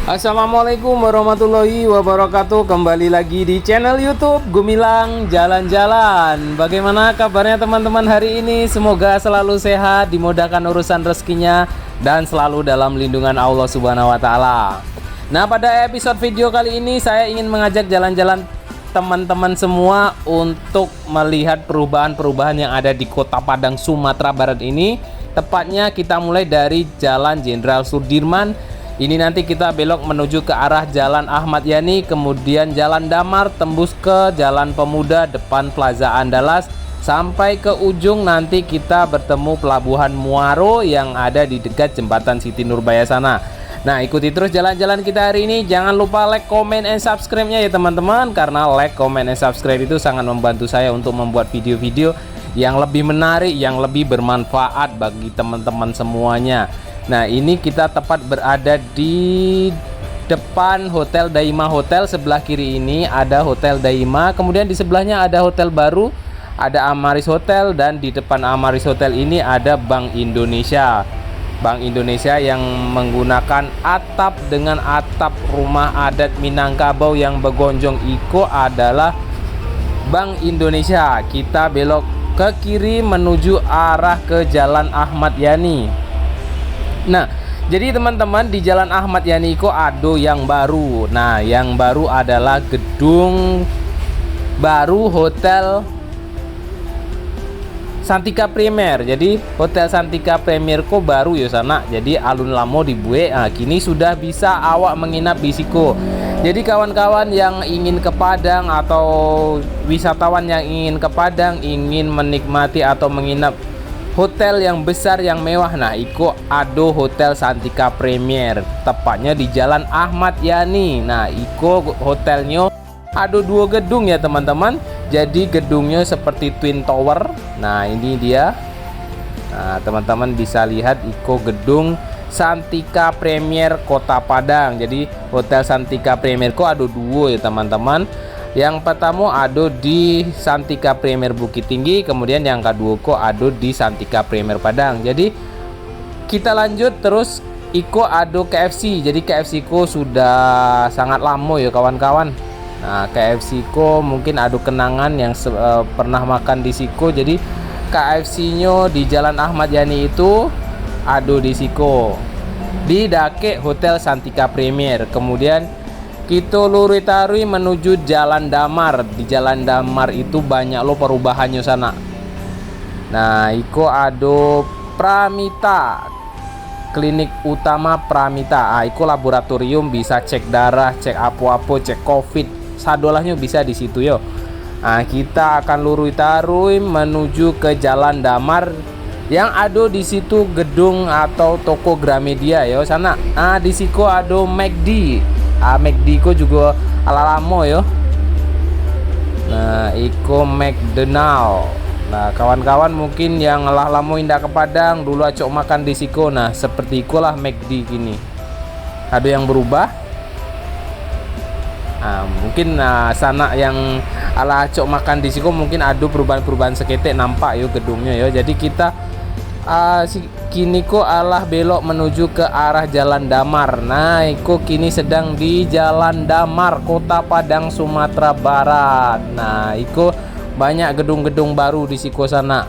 Assalamualaikum warahmatullahi wabarakatuh. Kembali lagi di channel YouTube Gumilang Jalan-Jalan. Bagaimana kabarnya teman-teman hari ini? Semoga selalu sehat, dimudahkan urusan rezekinya, dan selalu dalam lindungan Allah Subhanahu wa Ta'ala. Nah, pada episode video kali ini saya ingin mengajak jalan-jalan teman-teman semua untuk melihat perubahan-perubahan yang ada di Kota Padang, Sumatera Barat ini. Tepatnya kita mulai dari Jalan Jenderal Sudirman. Ini nanti kita belok menuju ke arah Jalan Ahmad Yani, kemudian Jalan Damar, tembus ke Jalan Pemuda depan Plaza Andalas, sampai ke ujung nanti kita bertemu Pelabuhan Muaro yang ada di dekat Jembatan Siti Nurbaya sana. Nah, ikuti terus jalan-jalan kita hari ini. Jangan lupa like, comment, and subscribe-nya ya teman-teman, karena like, comment, and subscribe itu sangat membantu saya untuk membuat video-video yang lebih menarik, yang lebih bermanfaat bagi teman-teman semuanya. Nah, ini kita tepat berada di depan Hotel Daima Hotel. Sebelah kiri ini ada Hotel Daima, kemudian di sebelahnya ada hotel baru, ada Amaris Hotel, dan di depan Amaris Hotel ini ada Bank Indonesia. Bank Indonesia yang menggunakan atap dengan atap rumah adat Minangkabau yang bergonjong iko adalah Bank Indonesia. Kita belok ke kiri menuju arah ke Jalan Ahmad Yani. Nah, jadi teman-teman, di Jalan Ahmad Yani kok ada yang baru. Nah, yang baru adalah gedung baru Hotel Santika Premier. Jadi Hotel Santika Premier kok baru ya sana. Jadi alun lamo dibuat. Nah, kini sudah bisa awak menginap di siku. Jadi kawan-kawan yang ingin ke Padang atau wisatawan yang ingin ke Padang, ingin menikmati atau menginap hotel yang besar yang mewah, nah iko ado Hotel Santika Premier, tepatnya di Jalan Ahmad Yani. Nah, iko hotelnya ada dua gedung ya teman-teman. Jadi gedungnya seperti Twin Tower. Nah, ini dia. Nah, teman-teman bisa lihat iko gedung Santika Premier Kota Padang. Jadi Hotel Santika Premier kok ada dua ya teman-teman. Yang pertama ada di Santika Premier Bukit Tinggi, kemudian yang kedua kok ada di Santika Premier Padang. Jadi kita lanjut terus, iko ada KFC. Jadi KFC ko sudah sangat lama ya kawan-kawan. Nah, KFC ko mungkin ada kenangan yang pernah makan di siko. Jadi KFC nya di Jalan Ahmad Yani itu ada di siko, di dake Hotel Santika Premier. Kemudian kita luri-tarui menuju Jalan Damar. Di Jalan Damar itu banyak lo perubahannya sana. Nah, iko ada Pramita, klinik utama Pramita. Iko laboratorium, bisa cek darah, cek apa-apa, cek covid, sadolahnya bisa di situ yo. Nah, kita akan luri-tarui menuju ke Jalan Damar yang ada di situ gedung atau toko Gramedia yo sana. Nah, di situ ada McD. McD ko juga ala lamo yo. Nah, iko McDonald. Nah, kawan-kawan mungkin yang lah lamo indah ke Padang dulu acok makan di siko. Nah, seperti ikulah McD kini. Ada yang berubah. Nah, mungkin sana yang ala acok makan di siko mungkin ada perubahan-perubahan seketek nampak yo gedungnya yo. Jadi kita kini ko alah belok menuju ke arah Jalan Damar. Nah, iko kini sedang di Jalan Damar, Kota Padang, Sumatera Barat. Nah, iko banyak gedung-gedung baru di siko sana.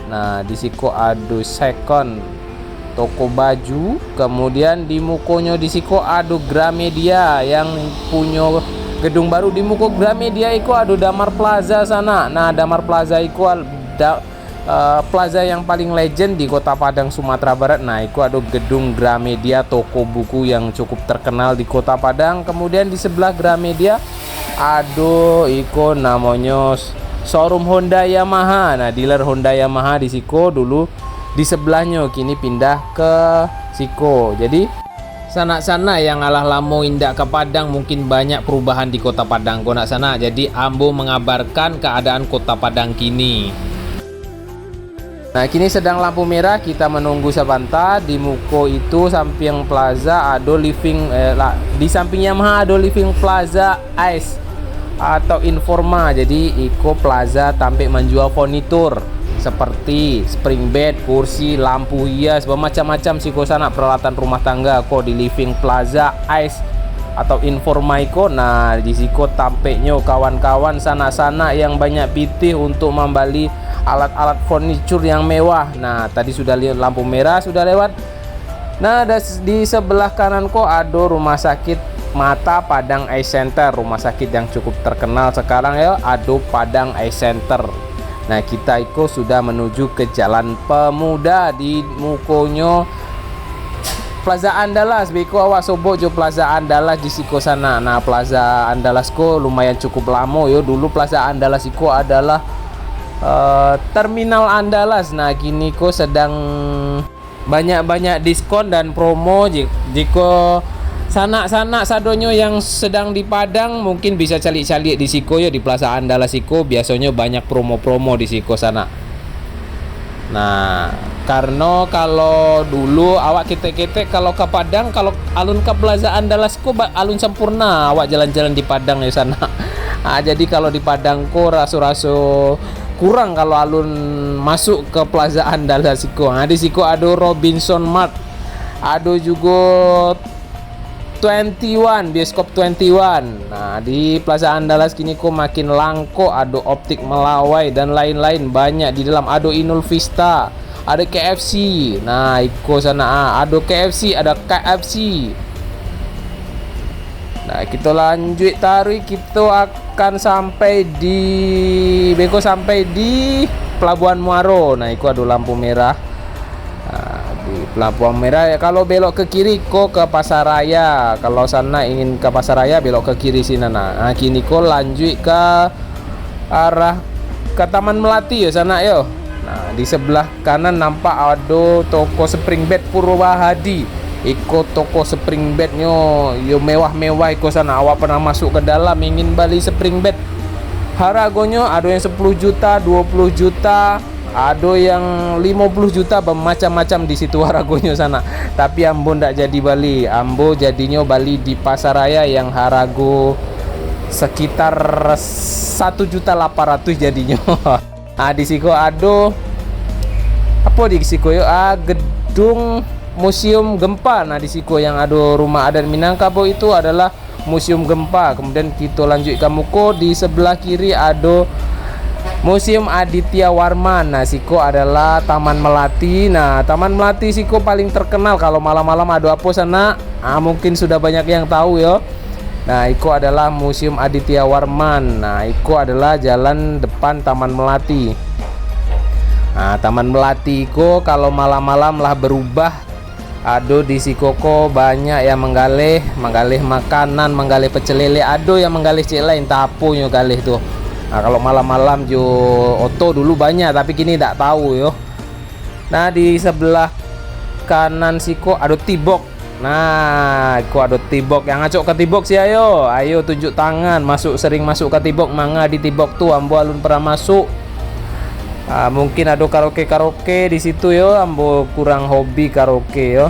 Nah, di siko ada second toko baju, kemudian di mukonya di siko ada Gramedia yang punya gedung baru. Di muko Gramedia iko ada Damar Plaza sana. Nah, Damar Plaza iko plaza yang paling legend di Kota Padang, Sumatera Barat. Nah, itu ada gedung Gramedia, toko buku yang cukup terkenal di Kota Padang. Kemudian di sebelah Gramedia ada iko namanya showroom Honda Yamaha. Nah, dealer Honda Yamaha di siko dulu di sebelahnya, kini pindah ke siko. Jadi sana-sana yang alah lamo indak ke Padang mungkin banyak perubahan di Kota Padang kona sana. Jadi ambo mengabarkan keadaan Kota Padang kini. Nah, kini sedang lampu merah, kita menunggu sebentar. Di muko itu samping plaza ada living di samping Yamaha ada living plaza Ice atau Informa. Jadi iko plaza tampil menjual furnitur. seperti spring bed, kursi, lampu hias, bermacam-macam siko sana peralatan rumah tangga ko di Living Plaza Ice atau Informaiko. Nah, di siko tampeknya kawan-kawan sana-sana yang banyak pitih untuk membeli alat-alat furniture yang mewah. Nah, tadi sudah lihat lampu merah sudah lewat. Nah, di sebelah kanan kok ada rumah sakit Mata Padang Eye Center, rumah sakit yang cukup terkenal sekarang ya, Ado Padang Eye Center. Nah, kita itu sudah menuju ke Jalan Pemuda di mukonyo Plaza Andalas. Beko awak sobo jo Plaza Andalas di siko sana. Nah, Plaza Andalas ko lumayan cukup lama yo. Dulu Plaza Andalas iko adalah Terminal Andalas. Nah, kini ko sedang banyak-banyak diskon dan promo. Jika sanak-sanak sadonyo yang sedang di Padang mungkin bisa calik-calik di siko ya, di Plaza Andalas siko biasanya banyak promo-promo di siko sana. Nah, karena kalau dulu awak kita kalau ke Padang, kalau alun ke Plaza Andalas ko alun sempurna awak jalan-jalan di Padang ya sana. Nah, jadi kalau di Padang ko raso-raso kurang kalau alun masuk ke Plaza Andalas siko. Nah, di siko ada Robinson Mart, ada juga 21, bioskop 21. Nah, di Plaza Andalas kini kok makin langko, ada Optik Melawai dan lain-lain banyak di dalam. Ada Inul Vista, ada KFC. Nah, iko sana ada KFC, ada KFC. Nah, kita lanjut tarik, kita akan sampai di Pelabuhan Muaro. Nah, iko ada lampu merah. Di Pelabuhan Merah ya, kalau belok ke kiri kok ke Pasaraya. Kalau sana ingin ke Pasaraya belok ke kiri sini. Nah, kini kok lanjut ke arah ke Taman Melati ya sana yo. Nah, di sebelah kanan nampak ada toko Spring Bed Purwahadi. Iko toko Spring Bednya yo mewah-mewah iko sana. Awak pernah masuk ke dalam ingin beli Spring Bed, harganya ada yang 10 juta, 20 juta, ada yang 50 juta, bermacam-macam di situ harganya sana. Tapi ambo ndak jadi bali, ambo jadinya bali di Pasaraya yang harga sekitar 1.800.000 jadinya. Nah, di siko ada apa di siko yo? Gedung Museum Gempa. Nah, di siko yang ada rumah adat Minangkabau itu adalah Museum Gempa. Kemudian kita lanjut ke muko, di sebelah kiri ada Museum Aditya Warman. Nah, siko adalah Taman Melati. Nah, Taman Melati siko paling terkenal kalau malam-malam ada apa sana. Mungkin sudah banyak yang tahu ya. Nah, iko adalah Museum Aditya Warman. Nah, iko adalah jalan depan Taman Melati. Nah, Taman Melati iko kalau malam-malam lah berubah. Ado di sikoko banyak yang menggalih makanan, menggalih pecel lele. Ado yang menggalih cek lain tapu nyo galih tuh. Nah, kalau malam-malam jo oto dulu banyak, tapi kini tidak tahu yo. Nah, di sebelah kanan siko ada Tibok. Nah, aku ada Tibok. Yang ngacok ke Tibok sih ayo tunjuk tangan. Sering masuk ke Tibok, mangga di Tibok tuh ambo alun pernah masuk. Mungkin ada karaoke di situ yo, ambo kurang hobi karaoke yo.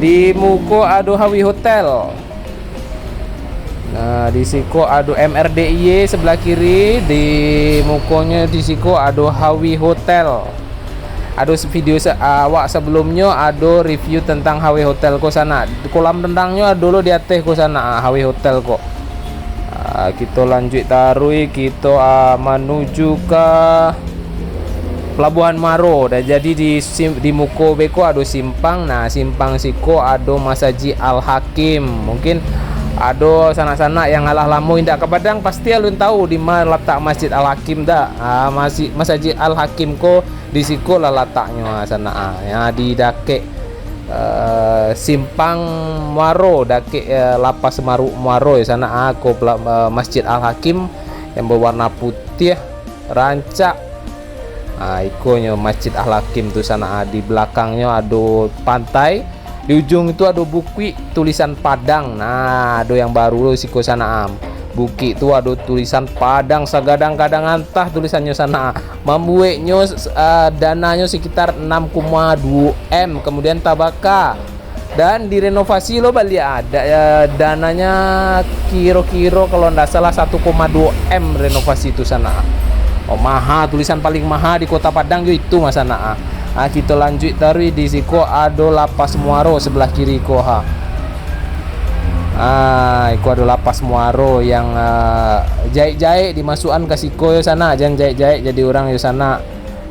Di muko ada Hawi Hotel. Nah, di siko ada MRDIY sebelah kiri. Di mukonya di siko ada Hawi Hotel. Ada video awak sebelumnya ada review tentang Hawi Hotel ko sana. Kolam renangnya dulu di atas ko sana Hawi Hotel kok. Kita lanjut tarui, kita menuju ke Pelabuhan Maro. Dan jadi di muko beko ada simpang. Nah, simpang siko ada Masjid Al Hakim. Mungkin ada sana-sana yang alah lamo indak ke Padang pasti alun tahu di mana letak Masjid Al Hakim dah. Masjid Al Hakim ko di siko lah letaknya sana. Ya di dake simpang Muaro, dake lapas Muaro ya sana aku Masjid Al Hakim yang berwarna putih rancak. Ikonya Masjid Al Hakim tuh sana. Di belakangnya ada pantai. Di ujung itu ada bukit tulisan Padang. Nah, ada yang baru siko sana bukit itu ada tulisan Padang sagadang-kadang antah tulisannya sana. Membuatnya dananya sekitar 6,2 M. Kemudian tabaka dan direnovasi lo balik ada dananya kiro-kiro kalau ndak salah 1,2 M renovasi itu sana. Oh, maha, tulisan paling maha di Kota Padang yo itu Mas anak. Kita lanjut dari di siko ado lapas Muaro sebelah kiri ko ha. Iku ado lapas Muaro yang jahit-jahit dimasukkan ke siko yo sana, jangan jahit-jahit jadi orang yo sana.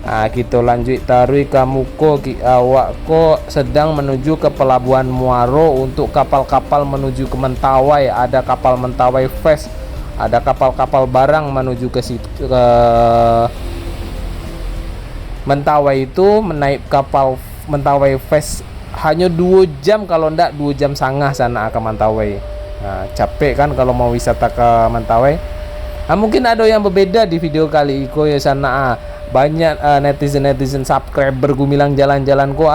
Kita lanjut taruh kamu ko awak ko sedang menuju ke pelabuhan Muaro untuk kapal-kapal menuju ke Mentawai. Ada kapal Mentawai Fest, ada kapal-kapal barang menuju ke Mentawai. Itu menaik kapal Mentawai Fest hanya 2 jam, kalau ndak 2 jam setengah sana ke Mentawai. Capek kan kalau mau wisata ke Mentawai. Mungkin ada yang berbeda di video kali iko ya sana. Banyak netizen subscriber Gumilang jalan-jalan ko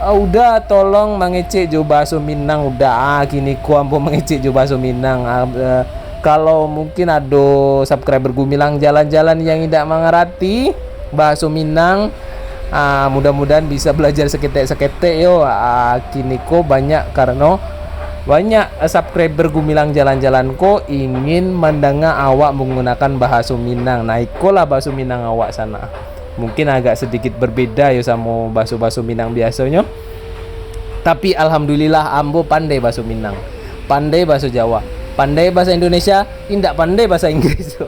udah tolong mengecek jo bahasa Minang udah kini ku ambo mengecek jo bahasa Minang. Kalau mungkin ada subscriber Gumilang jalan-jalan yang tidak mengerti bahasa Minang, mudah-mudahan bisa belajar seketek-seketek yo. Kini ko banyak karena banyak subscriber Gumilang jalan-jalan ko ingin mendengar awak menggunakan bahasa Minang. Nah, ikolah bahasa Minang awak sana. Mungkin agak sedikit berbeda ya sama bahasa Minang biasanya. Tapi alhamdulillah ambo pandai bahasa Minang, pandai bahasa Jawa, pandai bahasa Indonesia, tidak pandai bahasa Inggris.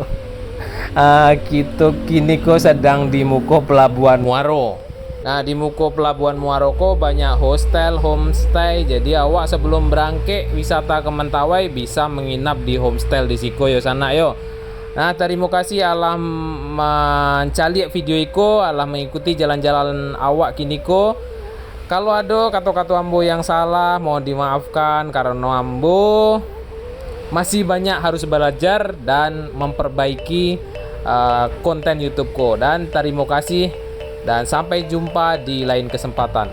Kita kini ko sedang di muko pelabuhan Muaro. Nah, di muko pelabuhan Muaro ko banyak hostel, homestay. Jadi awak sebelum berangkat wisata ke Mentawai bisa menginap di homestay di siko yo sana yo. Nah, terima kasih Allah mencaliak video iko, Allah mengikuti jalan-jalan awak kini ko. Kalau ada kata-kata ambo yang salah mohon dimaafkan karena ambo masih banyak harus belajar dan memperbaiki konten YouTube ko. Dan terima kasih dan sampai jumpa di lain kesempatan.